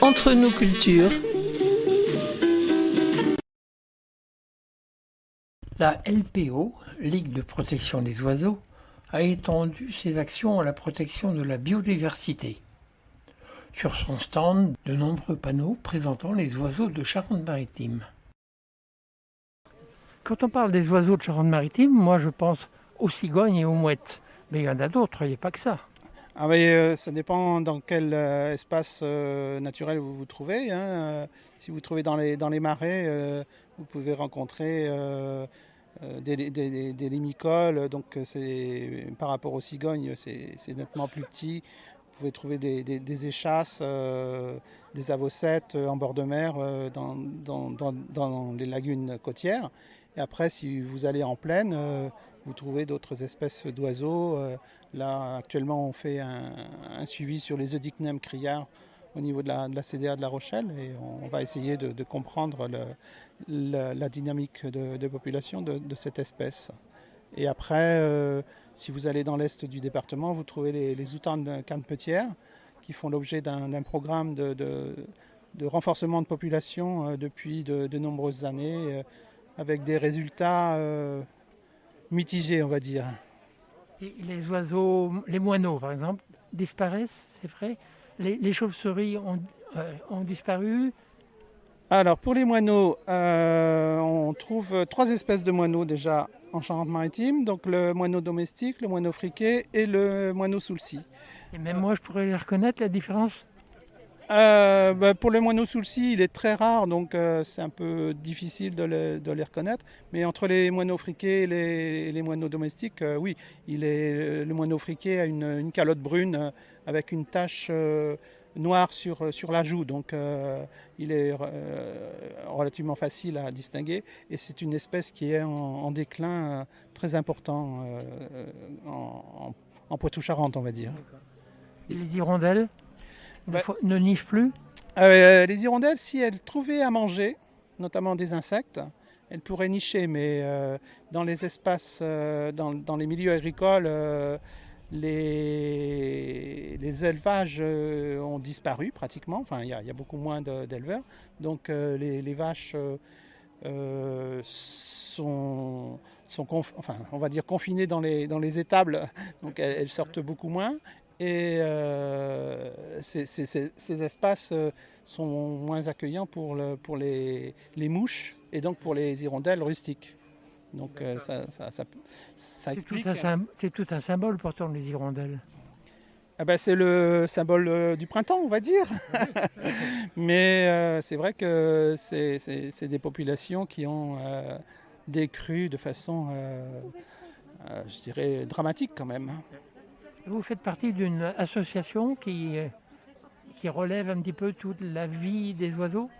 Entre nos cultures. La LPO, Ligue de protection des oiseaux, a étendu ses actions à la protection de la biodiversité. Sur son stand, de nombreux panneaux présentant les oiseaux de Charente-Maritime. Quand on parle des oiseaux de Charente-Maritime, moi je pense aux cigognes et aux mouettes. Mais il y en a d'autres, il n'y a pas que ça. Ah mais, ça dépend dans quel espace naturel vous vous trouvez, hein. Si vous vous trouvez dans les marais, vous pouvez rencontrer des limicoles. Donc par rapport aux cigognes, c'est nettement plus petit. Vous pouvez trouver des échasses, des avocettes en bord de mer dans les lagunes côtières. Et après, si vous allez en plaine, vous trouvez d'autres espèces d'oiseaux. Là, actuellement, on fait un suivi sur les Eudicnem criards au niveau de la CDA de La Rochelle et on va essayer de comprendre la dynamique de population de cette espèce. Et après, si vous allez dans l'est du département, vous trouvez les outardes de Canepetière qui font l'objet d'un programme de renforcement de population depuis de nombreuses années avec des résultats mitigés, on va dire. Et les oiseaux, les moineaux par exemple, disparaissent, c'est vrai. Les chauves-souris ont disparu. Alors pour les moineaux, on trouve 3 espèces de moineaux déjà en Charente-Maritime. Donc le moineau domestique, le moineau friqué et le moineau sous le scie. Et même moi je pourrais les reconnaître, la différence. Pour le moineau sous le scie, il est très rare, donc c'est un peu difficile de les reconnaître. Mais entre les moineaux friqués et les moineaux domestiques, oui, le moineau friqué a une calotte brune avec une tache noire sur la joue. Donc il est relativement facile à distinguer. Et c'est une espèce qui est en déclin très important en Poitou-Charentes, on va dire. Et les hirondelles ne nichent plus. Les hirondelles, si elles trouvaient à manger, notamment des insectes, elles pourraient nicher, mais dans les espaces, dans les milieux agricoles, les élevages ont disparu pratiquement. Enfin, il y a beaucoup moins d'éleveurs. Donc les vaches sont on va dire confinées dans les étables, donc elles sortent beaucoup moins. Et ces espaces sont moins accueillants pour les mouches et donc pour les hirondelles rustiques. Donc ça explique. C'est tout un symbole pourtant, les hirondelles. Ah ben, c'est le symbole du printemps, on va dire. Mais c'est vrai que c'est des populations qui ont décru de façon, je dirais, dramatique quand même. Vous faites partie d'une association qui relève un petit peu toute la vie des oiseaux.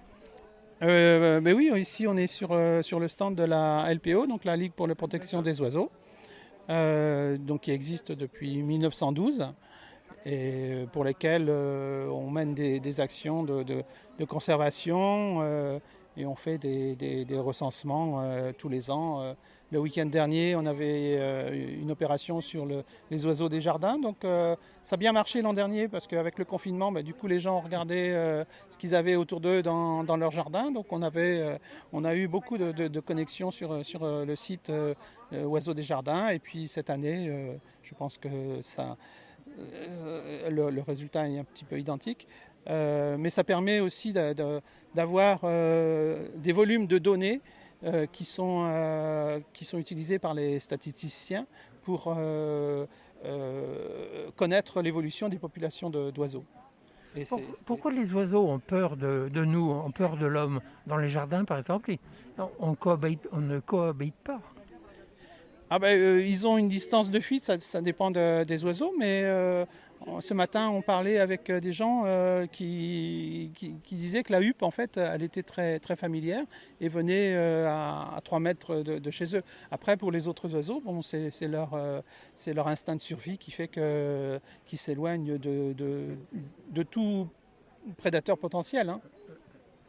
Mais oui, ici on est sur le stand de la LPO, donc la Ligue pour la protection des oiseaux, donc qui existe depuis 1912 et pour lesquelles on mène des actions de conservation et on fait des recensements tous les ans. Le week-end dernier, on avait une opération sur les oiseaux des jardins. Donc ça a bien marché l'an dernier parce qu'avec le confinement, du coup les gens ont regardé ce qu'ils avaient autour d'eux dans leur jardin. Donc on a eu beaucoup de connexions sur le site Oiseaux des jardins. Et puis cette année, je pense que le résultat est un petit peu identique. Mais ça permet aussi d'avoir des volumes de données qui sont utilisés par les statisticiens pour connaître l'évolution des populations d'oiseaux. Pourquoi les oiseaux ont peur de nous, ont peur de l'homme? Dans les jardins, par exemple, on ne cohabite pas. Ils ont une distance de fuite, ça dépend des oiseaux, mais ce matin on parlait avec des gens qui disaient que la huppe en fait elle était très, très familière et venait à 3 mètres de chez eux. Après pour les autres oiseaux, c'est leur instinct de survie qui fait qu'ils s'éloignent de tout prédateur potentiel. Hein.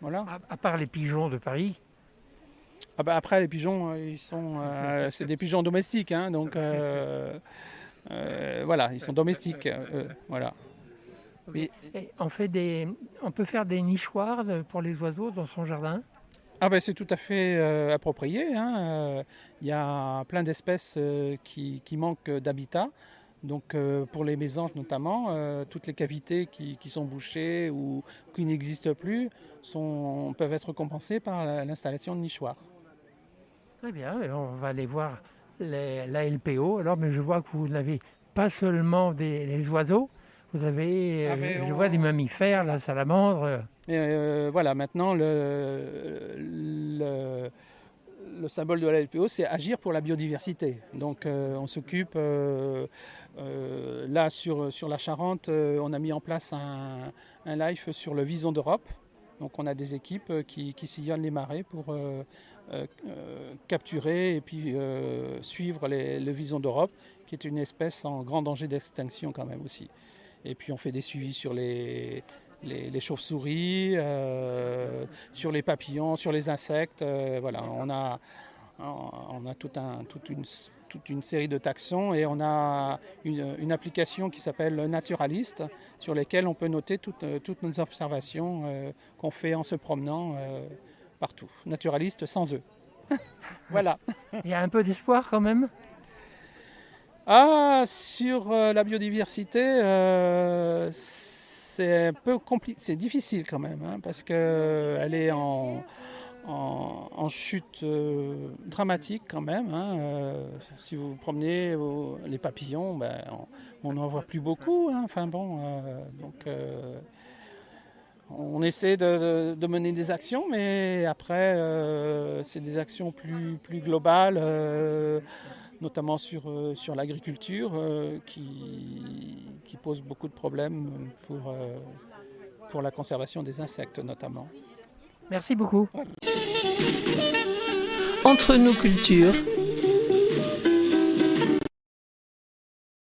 Voilà. À part les pigeons de Paris. Après les pigeons, c'est des pigeons domestiques, hein, donc voilà, ils sont domestiques, voilà. Oui. Et on peut faire des nichoirs pour les oiseaux dans son jardin. Ah ben, c'est tout à fait approprié, hein. Il y a plein d'espèces qui manquent d'habitat. Donc pour les mésanges notamment, toutes les cavités qui sont bouchées ou qui n'existent plus peuvent être compensées par l'installation de nichoirs. Très bien, et on va aller voir la LPO. Alors, mais je vois que vous n'avez pas seulement les oiseaux, vous avez, je vois des mammifères, la salamandre. Voilà, maintenant le symbole de la LPO, c'est agir pour la biodiversité. Donc on s'occupe, là sur la Charente, on a mis en place un live sur le Vison d'Europe. Donc on a des équipes qui sillonnent les marais pour capturer et puis suivre le Vison d'Europe, qui est une espèce en grand danger d'extinction quand même aussi. Et puis on fait des suivis sur les chauves-souris, sur les papillons, sur les insectes. Voilà, on a toute une série de taxons et on a une application qui s'appelle Naturaliste sur lesquelles on peut noter toutes nos observations qu'on fait en se promenant partout. Naturaliste sans eux. Voilà. Il y a un peu d'espoir quand même. Ah, sur la biodiversité, c'est un peu compliqué, c'est difficile quand même, hein, parce qu'elle est en chute dramatique quand même, hein. Si vous promenez les papillons, ben, on n'en voit plus beaucoup, hein. Enfin bon, donc on essaie de mener des actions, mais après c'est des actions plus globales, notamment sur l'agriculture, qui pose beaucoup de problèmes pour la conservation des insectes notamment. Merci beaucoup. Entre nos cultures,